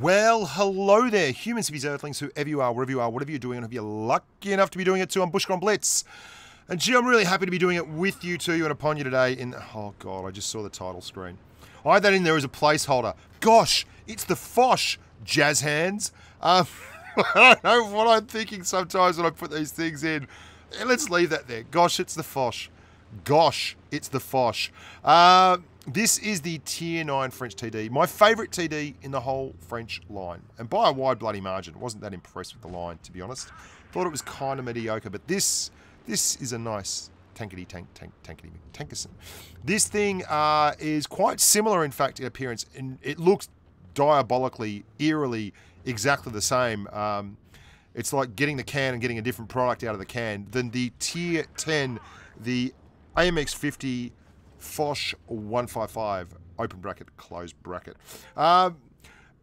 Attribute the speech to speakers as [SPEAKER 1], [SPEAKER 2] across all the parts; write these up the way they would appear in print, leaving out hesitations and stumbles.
[SPEAKER 1] Well, hello there, humans, cities, earthlings, whoever you are, wherever you are, whatever you're doing, and if you're lucky enough to be doing it too, I'm Bushcon Blitz. And gee, I'm really happy to be doing it with you, to you, and upon you today in... Oh, God, I just saw the title screen. I had that in there as a placeholder. Gosh, it's the Foch, jazz hands. I don't know what I'm thinking sometimes when I put these things in. Let's leave that there. Gosh, it's the Foch. Gosh, it's the Foch. This is the Tier 9 French TD. My favourite TD in the whole French line. And by a wide bloody margin. Wasn't that impressed with the line, to be honest. Thought it was kind of mediocre. But this is a nice tankerson. This thing is quite similar, in fact, in appearance. And it looks diabolically, eerily, exactly the same. It's like getting the can and getting a different product out of the can than the Tier 10, the AMX 50 Foch 155, open bracket, close bracket. And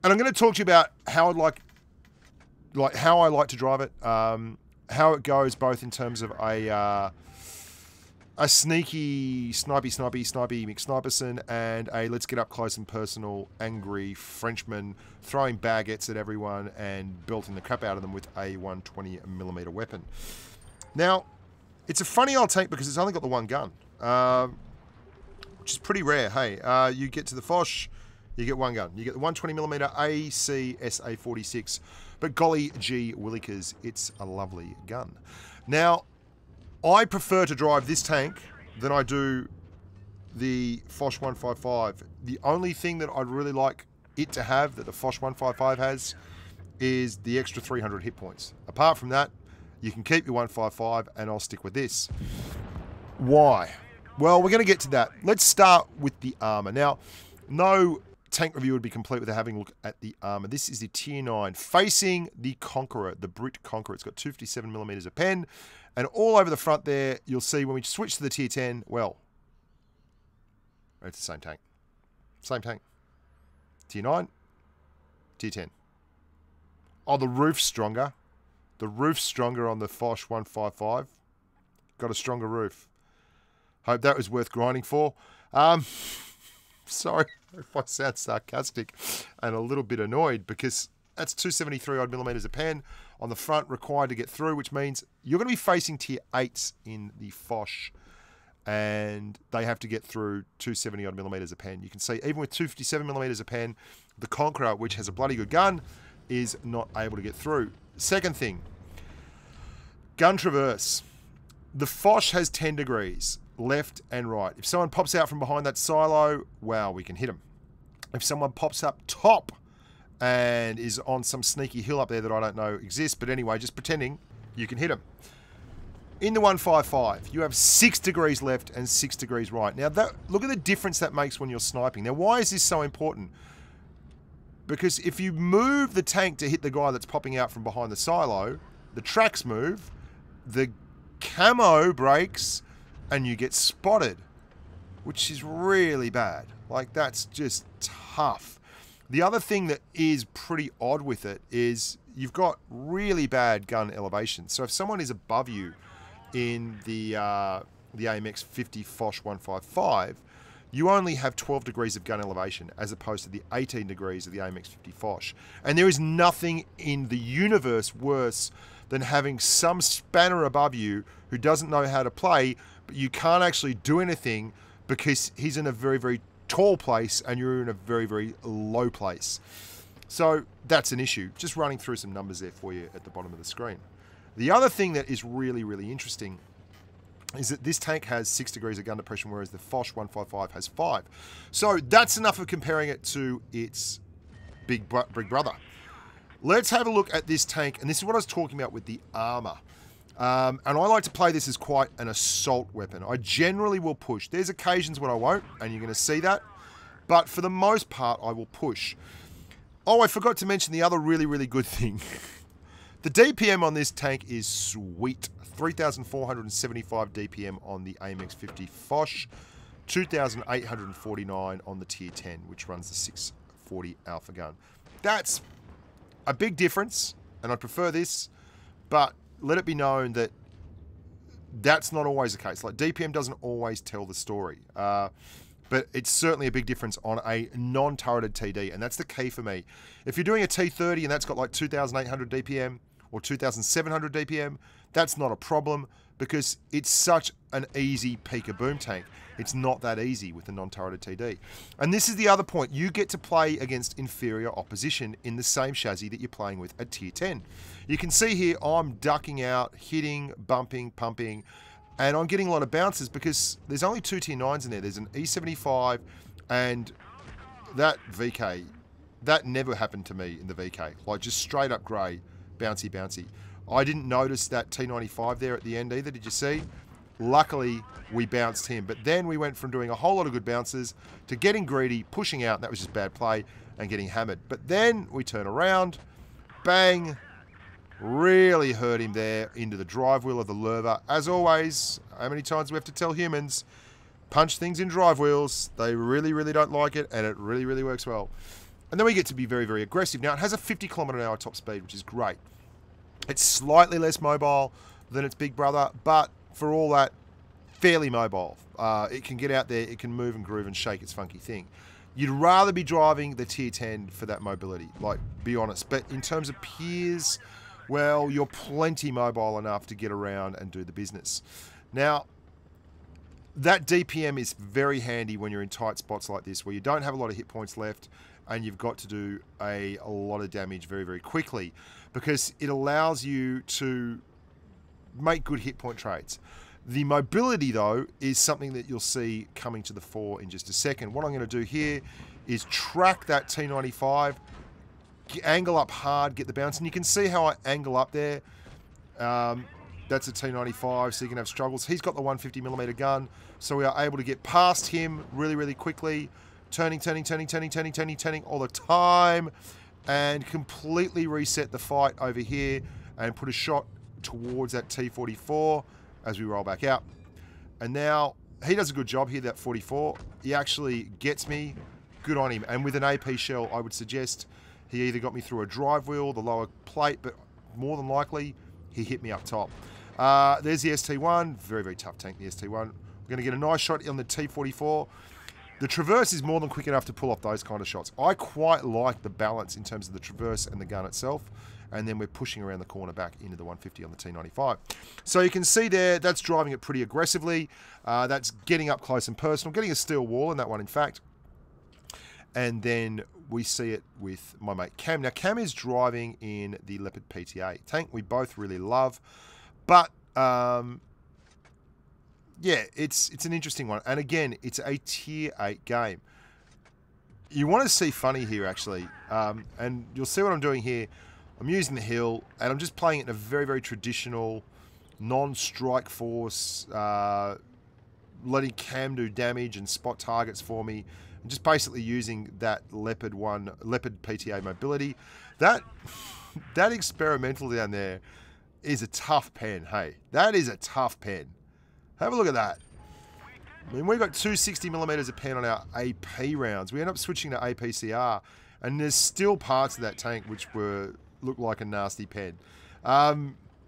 [SPEAKER 1] I'm going to talk to you about how how I like to drive it, how it goes both in terms of a sneaky, snipey McSniperson and a let's get up close and personal, angry Frenchman throwing baguettes at everyone and belting the crap out of them with a 120mm weapon. Now, it's a funny old tank because it's only got the one gun. Which is pretty rare. Hey, you get to the Foch, you get one gun. You get the 120mm ACSA46, but golly gee willikers, it's a lovely gun. Now, I prefer to drive this tank than I do the Foch 155. The only thing that I'd really like it to have, that the Foch 155 has, is the extra 300 hit points. Apart from that, you can keep your 155 and I'll stick with this. Why? Well, we're going to get to that. Let's start with the armor. Now, no tank review would be complete without having a look at the armor. This is the Tier 9 facing the Conqueror, the Brit Conqueror. It's got 257mm of pen, and all over the front there, you'll see when we switch to the Tier 10, well, it's the same tank. Same tank. Tier 9, Tier 10. Oh, the roof's stronger. The roof's stronger on the Foch 155. Got a stronger roof. Hope that was worth grinding for. Sorry if I sound sarcastic and a little bit annoyed because that's 273 odd millimeters of pen on the front required to get through, which means you're going to be facing Tier 8s in the Foch and they have to get through 270 odd millimeters of pen. You can see even with 257 millimeters of pen, the Conqueror, which has a bloody good gun, is not able to get through. Second thing, gun traverse. The Foch has 10 degrees. Left and right. If someone pops out from behind that silo, wow, we can hit them. If someone pops up top and is on some sneaky hill up there that I don't know exists, but anyway, just pretending, you can hit them. In the 155, you have 6 degrees left and 6 degrees right. Now, look at the difference that makes when you're sniping. Now, why is this so important? Because if you move the tank to hit the guy that's popping out from behind the silo, the tracks move, the camo breaks, and you get spotted, which is really bad. Like, that's just tough. The other thing that is pretty odd with it is you've got really bad gun elevation. So if someone is above you in the AMX 50 Foch 155, you only have 12 degrees of gun elevation as opposed to the 18 degrees of the AMX 50 Foch. And there is nothing in the universe worse than having some spanner above you who doesn't know how to play, but you can't actually do anything because he's in a very, very tall place and you're in a very, very low place. So that's an issue. Just running through some numbers there for you at the bottom of the screen. The other thing that is really, really interesting is that this tank has 6 degrees of gun depression, whereas the Foch 155 has 5. So that's enough of comparing it to its big brother. Let's have a look at this tank, and this is what I was talking about with the armor. And I like to play this as quite an assault weapon. I generally will push. There's occasions when I won't, and you're going to see that. But for the most part, I will push. Oh, I forgot to mention the other really, really good thing. The DPM on this tank is sweet. 3,475 DPM on the AMX 50 Foch. 2,849 on the Tier 10, which runs the 640 Alpha gun. That's a big difference, and I prefer this, but let it be known that that's not always the case. Like, DPM doesn't always tell the story. but it's certainly a big difference on a non-turreted TD, and that's the key for me. If you're doing a T30 and that's got like 2,800 DPM or 2,700 DPM, that's not a problem because it's such an easy peaker boom tank. It's not that easy with the non-turreted TD. And this is the other point. You get to play against inferior opposition in the same chassis that you're playing with at tier 10. You can see here I'm ducking out, hitting, bumping, pumping, and I'm getting a lot of bounces because there's only 2 tier 9s in there. There's an E75 and that VK. That never happened to me in the VK. Like just straight up grey, bouncy, bouncy. I didn't notice that T95 there at the end either. Did you see? Luckily, we bounced him. But then we went from doing a whole lot of good bounces to getting greedy, pushing out, and that was just bad play, and getting hammered. But then we turn around, bang, really hurt him there into the drive wheel of the Lurva. As always, how many times do we have to tell humans, punch things in drive wheels. They really, really don't like it, and it really, really works well. And then we get to be very, very aggressive. Now, it has a 50 kilometre an hour top speed, which is great. It's slightly less mobile than its big brother, but for all that, fairly mobile. It can get out there, it can move and groove and shake its funky thing. You'd rather be driving the tier 10 for that mobility, like, be honest. But in terms of peers, well, you're plenty mobile enough to get around and do the business. Now, that DPM is very handy when you're in tight spots like this, where you don't have a lot of hit points left and you've got to do a lot of damage very, very quickly, because it allows you to make good hit point trades. The mobility, though, is something that you'll see coming to the fore in just a second. What I'm going to do here is track that T95, angle up hard, get the bounce, and you can see how I angle up there. That's a T95, so you can have struggles. He's got the 150mm gun, so we are able to get past him really, really quickly, turning all the time, and completely reset the fight over here and put a shot towards that T44 as we roll back out. And now he does a good job here, that 44. He actually gets me. Good on him. And with an AP shell, I would suggest he either got me through a drive wheel, the lower plate, but more than likely, he hit me up top. There's the ST1. Very, very tough tank, the ST1. We're going to get a nice shot on the T44. The Traverse is more than quick enough to pull off those kind of shots. I quite like the balance in terms of the Traverse and the gun itself. And then we're pushing around the corner back into the 150 on the T95. So you can see there, that's driving it pretty aggressively. That's getting up close and personal, getting a steel wall in that one, in fact. And then we see it with my mate Cam. Now, Cam is driving in the Leopard PTA tank we both really love. But, yeah, it's an interesting one. And again, it's a tier 8 game. You want to see funny here, actually. And you'll see what I'm doing here. I'm using the hill, and I'm just playing it in a very, very traditional, non-strike force, letting Cam do damage and spot targets for me, and just basically using that Leopard PTA mobility. That experimental down there is a tough pen, hey. That is a tough pen. Have a look at that. I mean, we've got 260mm of pen on our AP rounds. We end up switching to APCR, and there's still parts of that tank which look like a nasty pen. A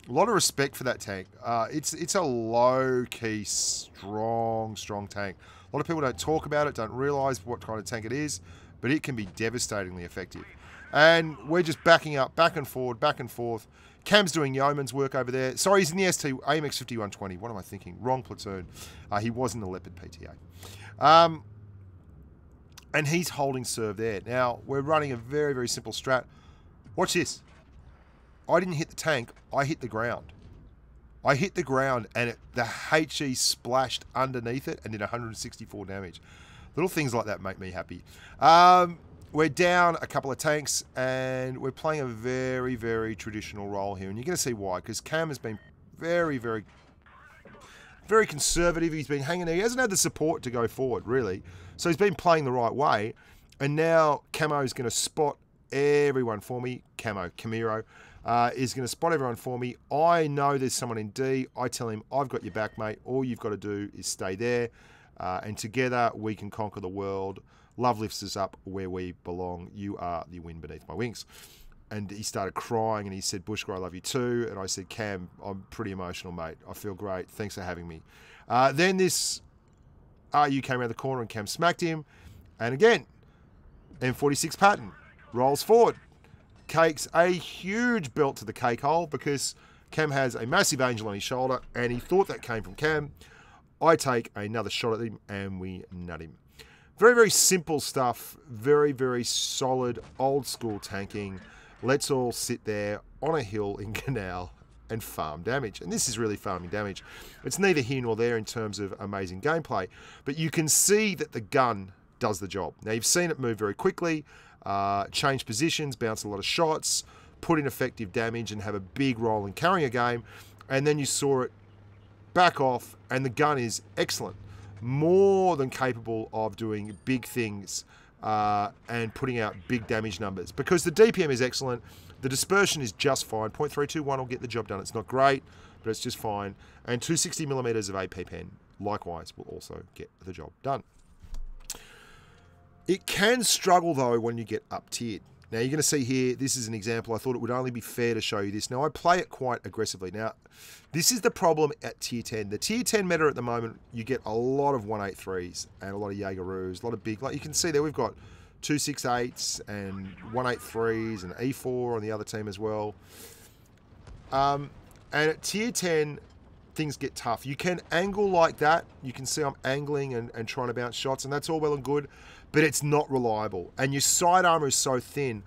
[SPEAKER 1] lot of respect for that tank. It's a low-key, strong tank. A lot of people don't talk about it, don't realise what kind of tank it is, but it can be devastatingly effective. And we're just backing up, back and forth. Cam's doing yeoman's work over there. Sorry, he's in the ST AMX 5120. What am I thinking? Wrong platoon. He was in the Leopard PTA. And he's holding serve there. Now, we're running a very, very simple strat. Watch this. I didn't hit the tank. I hit the ground. I hit the ground, and the HE splashed underneath it and did 164 damage. Little things like that make me happy. We're down a couple of tanks, and we're playing a very, very traditional role here. And you're going to see why, because Cam has been very, very, very conservative. He's been hanging there. He hasn't had the support to go forward, really. So he's been playing the right way. And now Camo is going to spot everyone for me. Camiro is going to spot everyone for me. I know there's someone in D. I tell him, I've got your back, mate. All you've got to do is stay there. And together we can conquer the world. Love lifts us up where we belong. You are the wind beneath my wings. And he started crying and he said, Bushker, I love you too. And I said, Cam, I'm pretty emotional, mate. I feel great. Thanks for having me. Then this RU came around the corner and Cam smacked him. And again, M46 Patton rolls forward. Cakes a huge belt to the cake hole because Cam has a massive angel on his shoulder and he thought that came from Cam. I take another shot at him and we nut him. Very, very simple stuff. Very, very solid, old school tanking. Let's all sit there on a hill in Canal and farm damage. And this is really farming damage. It's neither here nor there in terms of amazing gameplay, but you can see that the gun does the job. Now, you've seen it move very quickly, change positions, bounce a lot of shots, put in effective damage and have a big role in carrying a game. And then you saw it back off and the gun is excellent. More than capable of doing big things and putting out big damage numbers. Because the DPM is excellent, the dispersion is just fine. 0.321 will get the job done. It's not great, but it's just fine. And 260mm of AP pen, likewise, will also get the job done. It can struggle, though, when you get up-tiered. Now, you're going to see here, this is an example. I thought it would only be fair to show you this. Now, I play it quite aggressively. Now, this is the problem at Tier 10. The Tier 10 meta at the moment, you get a lot of 183s and a lot of Jaegeroos, a lot of big, like you can see there, we've got 268s and 183s and E4 on the other team as well. And at Tier 10, things get tough. You can angle like that. You can see I'm angling and trying to bounce shots, and that's all well and good, but it's not reliable. And your side armor is so thin.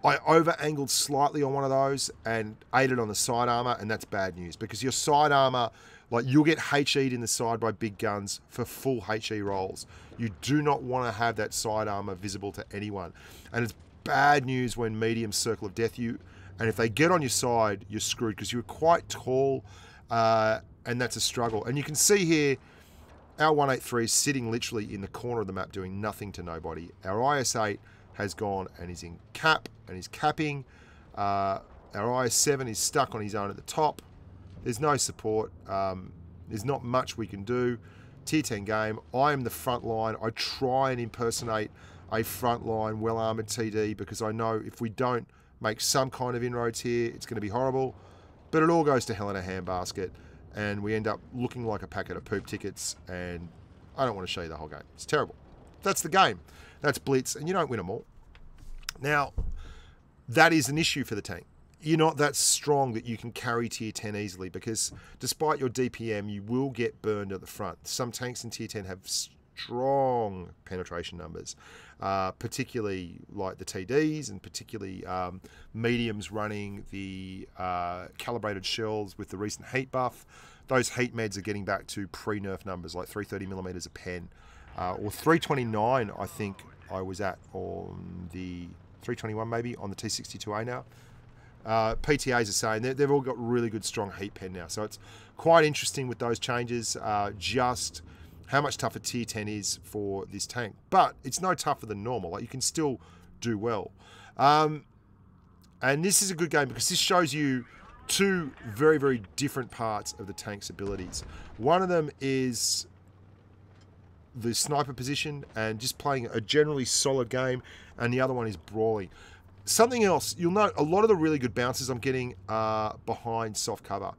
[SPEAKER 1] I over-angled slightly on one of those and aided on the side armor, and that's bad news because your side armor, like you'll get HE'd in the side by big guns for full HE rolls. You do not want to have that side armor visible to anyone. And it's bad news when medium circle of death you, and if they get on your side, you're screwed because you're quite tall, and that's a struggle. And you can see here, our 183 is sitting literally in the corner of the map doing nothing to nobody. Our IS-8 has gone and is in cap and is capping. Our IS-7 is stuck on his own at the top. There's no support. There's not much we can do. Tier 10 game. I am the front line. I try and impersonate a front line well-armoured TD because I know if we don't make some kind of inroads here, it's going to be horrible. But it all goes to hell in a handbasket and we end up looking like a packet of poop tickets, and I don't want to show you the whole game. It's terrible. That's the game. That's Blitz, and you don't win them all. Now, that is an issue for the tank. You're not that strong that you can carry Tier 10 easily because despite your DPM, you will get burned at the front. Some tanks in Tier 10 have strong penetration numbers, particularly like the TDs and particularly mediums running the calibrated shells with the recent heat buff. Those heat meds are getting back to pre-nerf numbers like 330mm a pen or 329 I think I was at on the 321 maybe on the T62A now. PTAs are saying they've all got really good strong heat pen now, so it's quite interesting with those changes, just how much tougher Tier 10 is for this tank. But it's no tougher than normal. Like you can still do well. And this is a good game because this shows you two very, very different parts of the tank's abilities. One of them is the sniper position and just playing a generally solid game, and the other one is brawling. Something else, you'll note a lot of the really good bounces I'm getting are behind soft cover.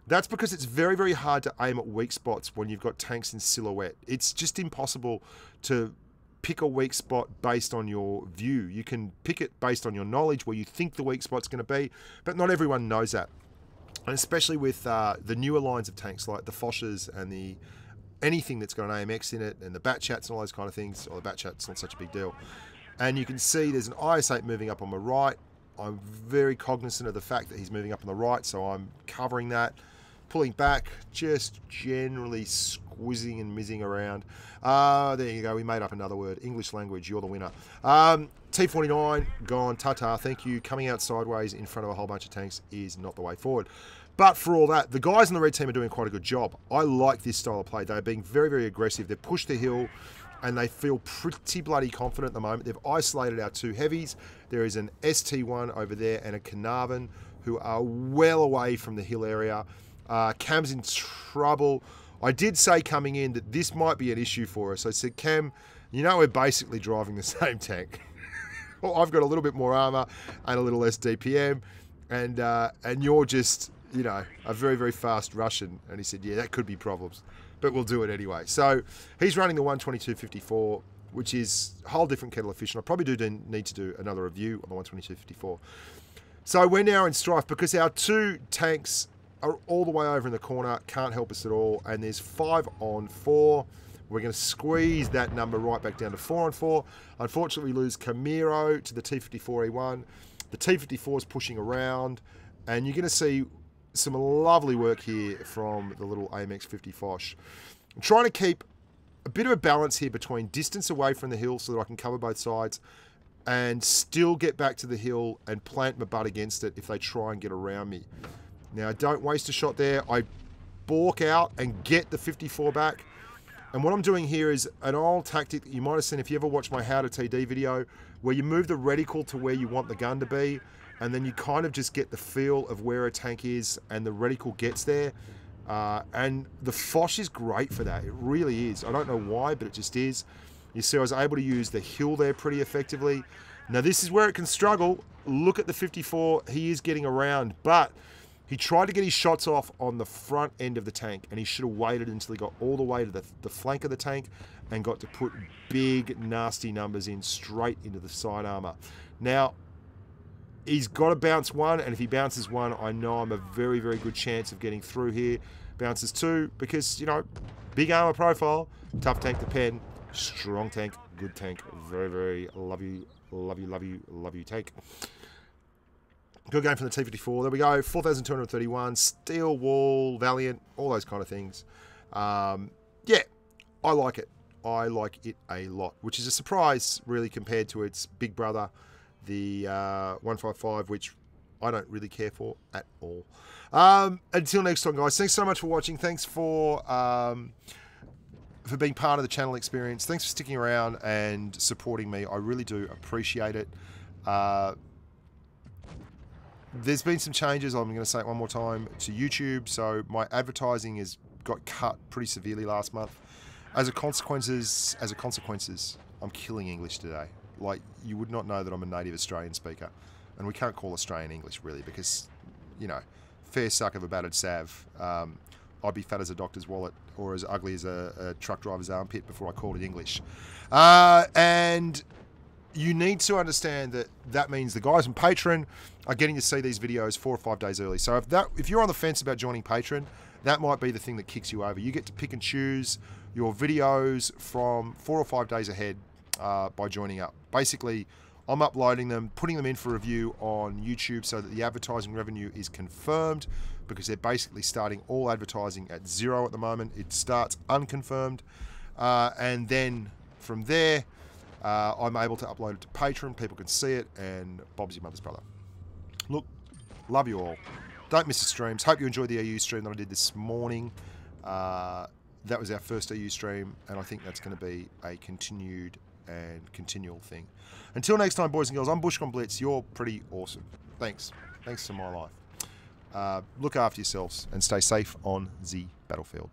[SPEAKER 1] That's because it's very, very hard to aim at weak spots when you've got tanks in silhouette. It's just impossible to pick a weak spot based on your view. You can pick it based on your knowledge where you think the weak spot's going to be, but not everyone knows that. And especially with the newer lines of tanks like the Foshes and the anything that's got an AMX in it and the Batchats and all those kind of things. Or the Batchat's not such a big deal. And you can see there's an IS-8 moving up on my right. I'm very cognizant of the fact that he's moving up on the right, so I'm covering that, pulling back, just generally squizzing and mizzing around. There you go, we made up another word. English language, you're the winner. T49, gone, ta-ta, thank you. Coming out sideways in front of a whole bunch of tanks is not the way forward. But for all that, the guys on the red team are doing quite a good job. I like this style of play. They're being very, very aggressive. They've pushed the hill, and they feel pretty bloody confident at the moment. They've isolated our two heavies. There is an ST1 over there and a Carnarvon who are well away from the hill area. Cam's in trouble. I did say coming in that this might be an issue for us. I said, Cam, you know we're basically driving the same tank. Well, I've got a little bit more armor and a little less DPM, and you're just, you know, a very, very fast Russian. And he said, yeah, that could be problems. but we'll do it anyway. So he's running the 122.54, which is a whole different kettle of fish. And I probably do need to do another review on the 122.54. So we're now in strife because our two tanks are all the way over in the corner, can't help us at all. And there's 5 on 4. We're going to squeeze that number right back down to 4 on 4. Unfortunately, we lose Camiro to the T54E1. The T54 is pushing around, and you're going to see some lovely work here from the little AMX 50 Foch. I'm trying to keep a bit of a balance here between distance away from the hill so that I can cover both sides and still get back to the hill and plant my butt against it if they try and get around me. Now, don't waste a shot there. I balk out and get the 54 back. And what I'm doing here is an old tactic that you might have seen if you ever watched my How to TD video, where you move the reticle to where you want the gun to be, and then you kind of just get the feel of where a tank is, and the reticle gets there. And the Foch is great for that. It really is. I don't know why, but it just is. You see, I was able to use the hill there pretty effectively. Now, this is where it can struggle. Look at the 54. He is getting around, but he tried to get his shots off on the front end of the tank, and he should have waited until he got all the way to the flank of the tank and got to put big, nasty numbers in straight into the side armor. Now, he's got to bounce 1, and if he bounces 1, I know I'm a very, very good chance of getting through here. Bounces 2, because, you know, big armor profile, tough tank to pen, strong tank, good tank, very, very love you tank. Good game from the T54. There we go. 4,231. Steel Wall, Valiant, all those kind of things. Yeah, I like it. I like it a lot, which is a surprise, really, compared to its big brother, the 155, which I don't really care for at all. Until next time, guys. Thanks so much for watching. Thanks for being part of the channel experience. Thanks for sticking around and supporting me. I really do appreciate it. There's been some changes, I'm going to say it one more time, to YouTube. So my advertising has got cut pretty severely last month. As a consequences, I'm killing English today. Like, you would not know that I'm a native Australian speaker. And we can't call Australian English, really, because, you know, fair suck of a battered salve. I'd be fat as a doctor's wallet or as ugly as a truck driver's armpit before I called it English. And you need to understand that that means the guys on Patreon are getting to see these videos 4 or 5 days early. So if you're on the fence about joining Patreon, that might be the thing that kicks you over. You get to pick and choose your videos from 4 or 5 days ahead by joining up. Basically, I'm uploading them, putting them in for review on YouTube so that the advertising revenue is confirmed, because they're basically starting all advertising at 0 at the moment. It starts unconfirmed. And then from there, I'm able to upload it to Patreon. People can see it, and Bob's your mother's brother. Look, love you all. Don't miss the streams. Hope you enjoyed the EU stream that I did this morning. That was our first EU stream, and I think that's going to be a continued and continual thing. Until next time, boys and girls, I'm Bushcon Blitz. You're pretty awesome. Thanks. Thanks to my life. Look after yourselves and stay safe on the battlefield.